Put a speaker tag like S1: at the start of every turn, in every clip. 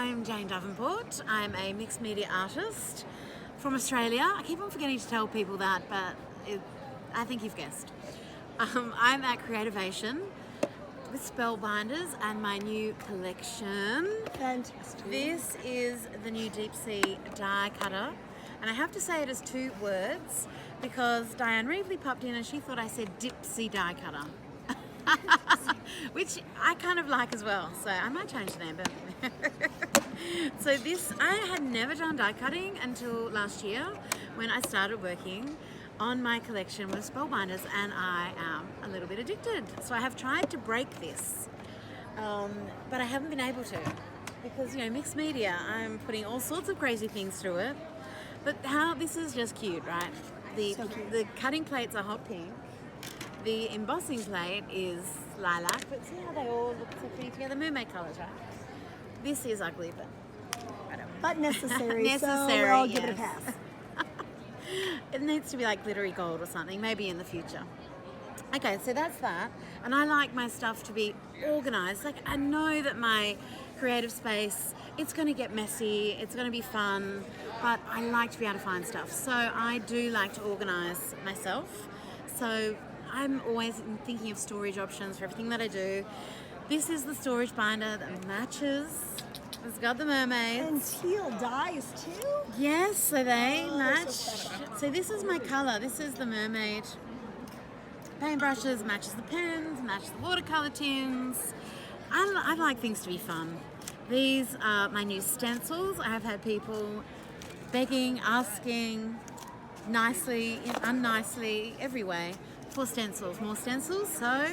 S1: I'm Jane Davenport. I'm a mixed media artist from Australia. I keep on forgetting to tell people that, but I think you've guessed. I'm at Creativation with Spellbinders and my new collection.
S2: Fantastic.
S1: This is the new Deep Sea die cutter. And I have to say it as two words because Diane Reevely popped in and she thought I said Deep Sea die cutter. Which I kind of like as well, so I might change the name. But so this, I had never done die cutting until last year when I started working on my collection with Spellbinders, and I am a little bit addicted. So I have tried to break this, but I haven't been able to because, you know, mixed media, I'm putting all sorts of crazy things through it. But this is just cute, right?
S2: So cute.
S1: The cutting plates are hot pink. The embossing plate is lilac, but see how they all look so pretty together? Mermaid colours, right? This is ugly, but whatever.
S2: But necessary, so
S1: Necessary,
S2: I'll give it a
S1: yes.
S2: pass.
S1: It needs to be like glittery gold or something, maybe in the future. Okay, so that's that. And I like my stuff to be organised. Like, I know that my creative space, it's going to get messy, it's going to be fun, but I like to be able to find stuff. So I do like to organise myself. So I'm always thinking of storage options for everything that I do. This is the storage binder that matches. It's got the mermaids.
S2: And teal dyes too?
S1: Yes, so they
S2: Oh,
S1: match.
S2: they're so clever.
S1: So this is my colour. This is the mermaid paintbrushes, matches the pens, matches the watercolour tins. I like things to be fun. These are my new stencils. I have had people begging, asking, nicely, unnicely, every way, for stencils, more stencils. So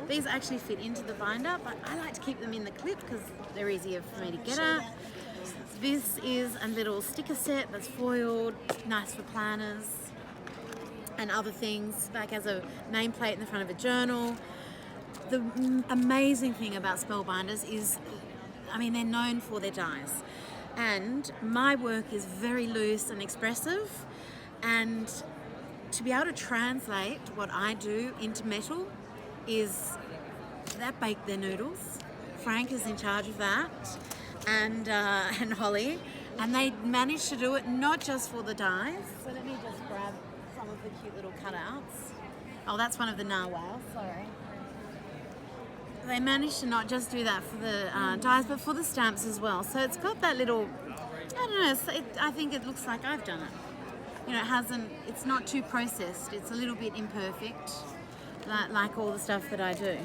S1: these actually fit into the binder, but I like to keep them in the clip because they're easier for me to get at. This is a little sticker set that's foiled, nice for planners and other things, like as a nameplate in the front of a journal. The amazing thing about Spellbinders is, I mean, they're known for their dies, and my work is very loose and expressive, and to be able to translate what I do into metal is, that bake their noodles. Frank is in charge of that, and Holly, and they managed to do it not just for the dies. So let me just grab some of the cute little cutouts. Oh, that's one of the narwhals, sorry. They managed to not just do that for the dies, but for the stamps as well. So it's got that little, I don't know, I think it looks like I've done it. You know, it's not too processed. It's a little bit imperfect, like all the stuff that I do.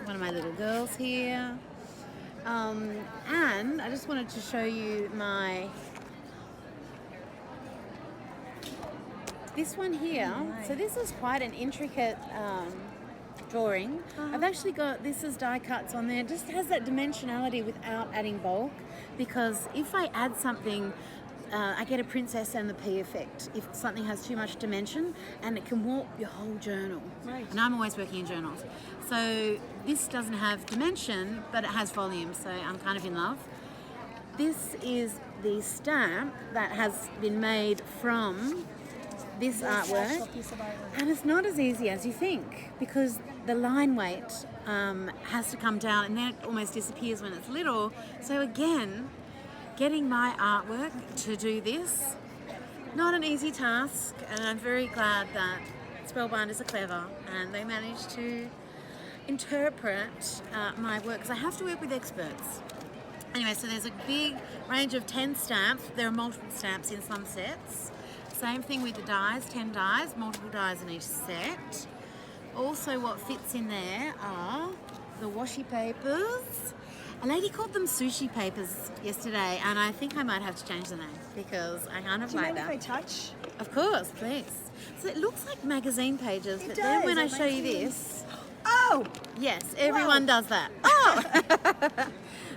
S1: One of my little girls here. And I just wanted to show you this one here. So this is quite an intricate drawing. I've actually got, this is die cuts on there. It just has that dimensionality without adding bulk, because if I add something, I get a Princess and the Pea effect if something has too much dimension, and it can warp your whole journal.
S2: Right.
S1: And I'm always working in journals. So this doesn't have dimension, but it has volume, so I'm kind of in love. This is the stamp that has been made from this artwork,
S2: Piece of artwork.
S1: and it's not as easy as you think, because the line weight has to come down, and then it almost disappears when it's little. So again, getting my artwork to do this, not an easy task, and I'm very glad that Spellbinders are clever and they managed to interpret my work, because I have to work with experts. Anyway, so there's a big range of 10 stamps. There are multiple stamps in some sets. Same thing with the dies, 10 dies, multiple dies in each set. Also what fits in there are the Washy Papers. A lady called them Sushi Papers yesterday, and I think I might have to change the name because I kind of
S2: Do you
S1: like
S2: mind
S1: that.
S2: if I touch?
S1: Of course, please. So it looks like magazine pages,
S2: It
S1: but then when I
S2: does.
S1: show you
S2: Magazine.
S1: this,
S2: Oh!
S1: yes, everyone does that. Oh!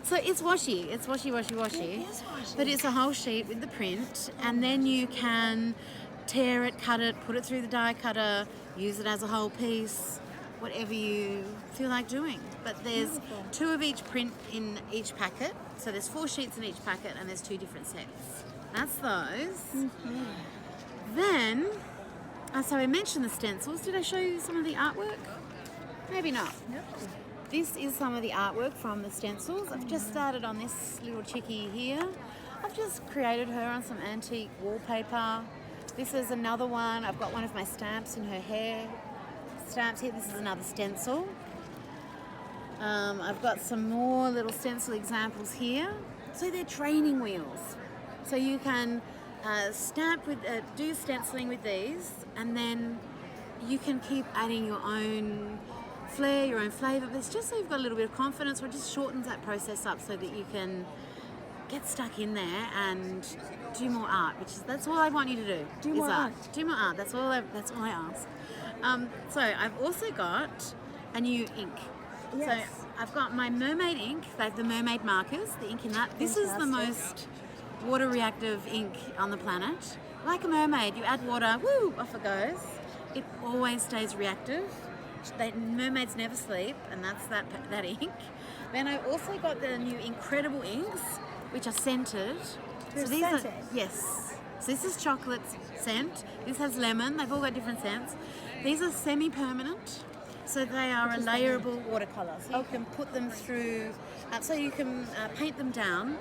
S1: So it's washi. It's washi.
S2: It is washi.
S1: But it's a whole sheet with the print, and then you can tear it, cut it, put it through the die cutter, use it as a whole piece, whatever you feel like doing. But there's
S2: Beautiful.
S1: 2 of each print in each packet. So there's 4 sheets in each packet, and there's 2 different sets. That's those. Then, so I mentioned the stencils. Did I show you some of the artwork? Maybe not.
S2: Yep.
S1: this is some of the artwork from the stencils. I've just started on this little chickie here. I've just created her on some antique wallpaper. This is another one. I've got one of my stamps in her hair. Stamps here. This is another stencil. I've got some more little stencil examples here. So they're training wheels. So you can stamp with, do stenciling with these, and then you can keep adding your own flair, your own flavour. But it's just so you've got a little bit of confidence, or it just shortens that process up so that you can get stuck in there and do more art. That's all I want you to do.
S2: Do more art.
S1: Do more art. That's all I ask. So I've also got a new ink.
S2: Yes.
S1: So I've got my Mermaid Ink, like the mermaid markers, the ink in that. This is the most water reactive ink on the planet. Like a mermaid, you add water, woo, off it goes. It always stays reactive. Mermaids never sleep, and that's that ink. Then I also got the new Incredible inks, which are scented.
S2: They're
S1: these
S2: scented?
S1: yes. So this is chocolate scent. This has lemon. They've all got different scents. These are semi-permanent. So they are a layerable watercolour. So you can put them through, so you can paint them down,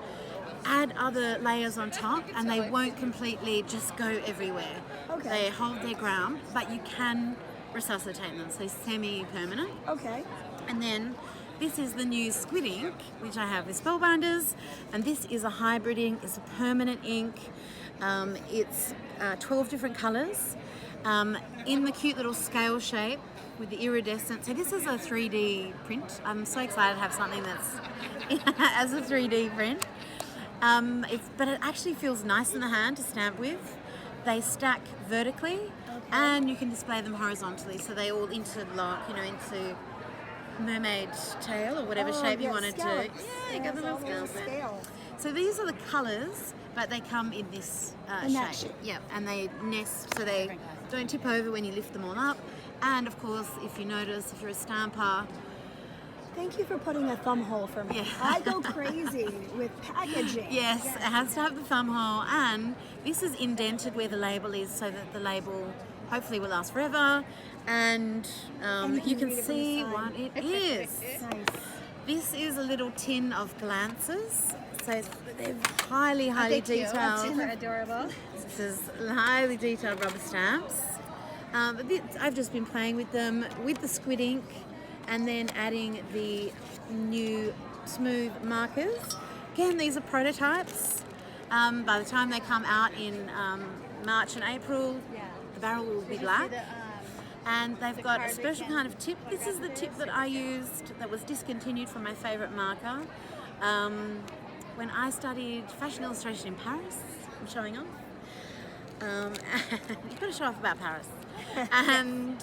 S1: add other layers on top, and they won't completely just go everywhere.
S2: Okay.
S1: They hold their ground, but you can resuscitate them, so semi-permanent.
S2: Okay.
S1: And then this is the new squid ink, which I have with Spellbinders, and this is a hybrid ink. It's a permanent ink. It's 12 different colours in the cute little scale shape with the iridescent. So this is a 3D print. I'm so excited to have something that's as a 3D print. But it actually feels nice in the hand to stamp with. They stack vertically, and you can display them horizontally, so they all interlock, into mermaid tail or whatever shape you want to do. Yeah, you got the little scales. So these are the colours, but they come in this shape. Yeah, and they nest, so they don't tip over when you lift them all up. And of course, if you notice, if you're a stamper,
S2: thank you for putting a thumb hole for me.
S1: Yeah.
S2: I go crazy with packaging.
S1: Yes, it has to have the thumb hole, and this is indented where the label is, so that the label hopefully will last forever, and you can see what it is.
S2: Nice.
S1: This is a little tin of glances, so they're highly detailed.
S2: Super adorable.
S1: This is highly detailed rubber stamps. I've just been playing with them with the squid ink, and then adding the new smooth markers. Again, these are prototypes. By the time they come out in March and April, the barrel will be black. And they've got a special kind of tip. This is the tip that I used that was discontinued from my favourite marker. When I studied fashion illustration in Paris, I'm showing off. You've got to show off about Paris. And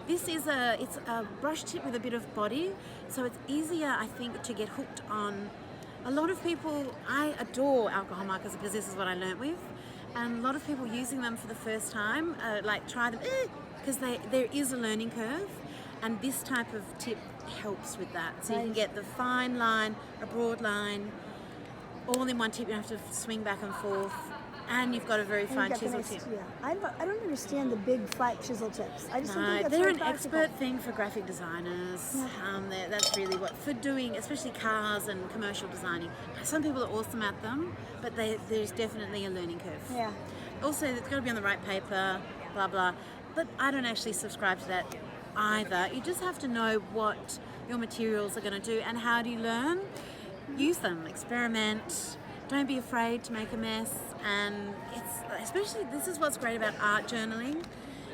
S1: this is it's a brush tip with a bit of body, so it's easier, I think, to get hooked on. A lot of people, I adore alcohol markers because this is what I learnt with, and a lot of people using them for the first time, try them, because there is a learning curve, and this type of tip helps with that. So you can get the fine line, a broad line, all in one tip. You don't have to swing back and forth. And you've got a very fine chisel tip.
S2: Yeah, I don't understand the big flat chisel tips. I just don't think that's
S1: they're
S2: very
S1: an
S2: practical.
S1: expert thing for graphic designers. That's really what, for doing, especially cars and commercial designing. Some people are awesome at them, but there's definitely a learning curve.
S2: Yeah.
S1: Also, it's got to be on the right paper, blah, blah. But I don't actually subscribe to that either. You just have to know what your materials are going to do, and how do you learn? Use them, experiment. Don't be afraid to make a mess, and especially this is what's great about art journaling,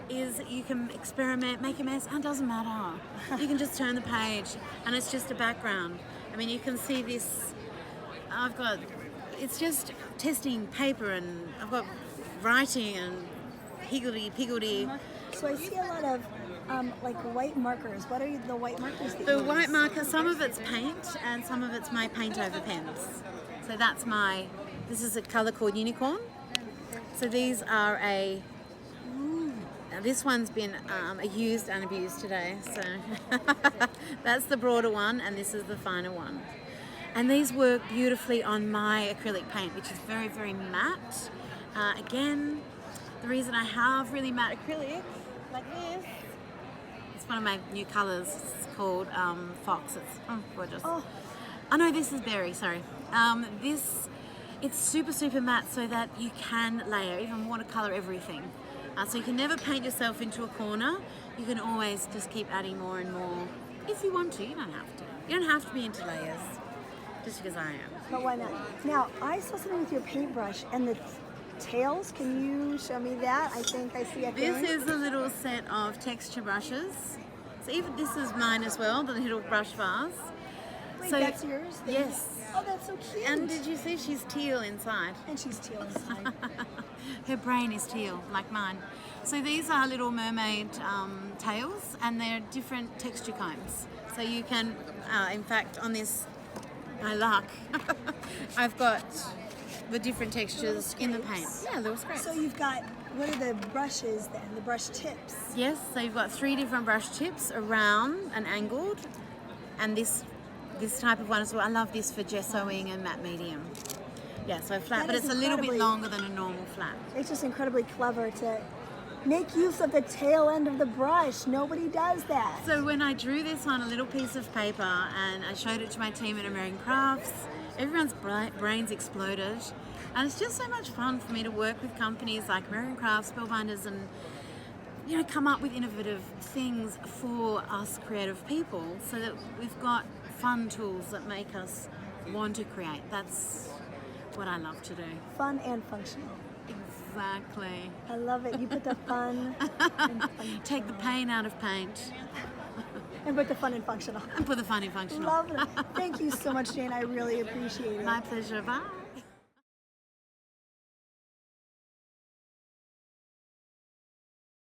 S1: is you can experiment, make a mess, and it doesn't matter. You can just turn the page, and it's just a background. I mean, you can see this. It's just testing paper, and I've got writing and higgledy-piggledy.
S2: So I see a lot of white markers. What are the white markers that you
S1: The
S2: use?
S1: white marker, some of it's paint, and some of it's my paint over pens. So this is a colour called Unicorn. So these are this one's been used and abused today. So that's the broader one, and this is the finer one. And these work beautifully on my acrylic paint, which is very, very matte. Again, the reason I have really matte acrylic like this, It's one of my new colours. It's called Fox. It's gorgeous.
S2: Oh,
S1: No, this is berry. Sorry. It's super matte, so that you can layer, even watercolor everything. So you can never paint yourself into a corner. You can always just keep adding more and more if you want to. You don't have to. You don't have to be into layers, just because I am.
S2: but why not? Now, I saw something with your paintbrush and the tails. Can you show me that? I think I see a thing.
S1: This is a little set of texture brushes. So even this is mine as well, the little brush vase.
S2: Wait,
S1: so
S2: that's yours?
S1: Yes.
S2: Oh, that's so cute.
S1: And did you see she's teal inside?
S2: And she's teal inside.
S1: Her brain is teal, like mine. So these are little mermaid tails, and they're different texture cones. So you can, in fact, on this, my luck, I've got the different textures in the paint. Yeah, little scrapes.
S2: So you've got, what are the brushes then? The brush tips?
S1: Yes, so you've got 3 different brush tips, a round and angled, and this type of one as well. I love this for gessoing and matte medium. Yeah, so flat,
S2: That
S1: but
S2: is
S1: it's a little bit
S2: incredibly-
S1: longer than a normal flat.
S2: It's just incredibly clever to make use of the tail end of the brush. Nobody does that.
S1: So when I drew this on a little piece of paper and I showed it to my team at American Crafts, everyone's brains exploded. And it's just so much fun for me to work with companies like American Crafts, Spellbinders, and come up with innovative things for us creative people, so that we've got fun tools that make us want to create. That's what I love to do.
S2: Fun and functional.
S1: Exactly.
S2: I love it. You put the fun and
S1: Take the pain out of paint
S2: and put the fun and functional.
S1: and put the fun in functional.
S2: Love it. Thank you so much, Jane. I really appreciate it.
S1: My pleasure. Bye.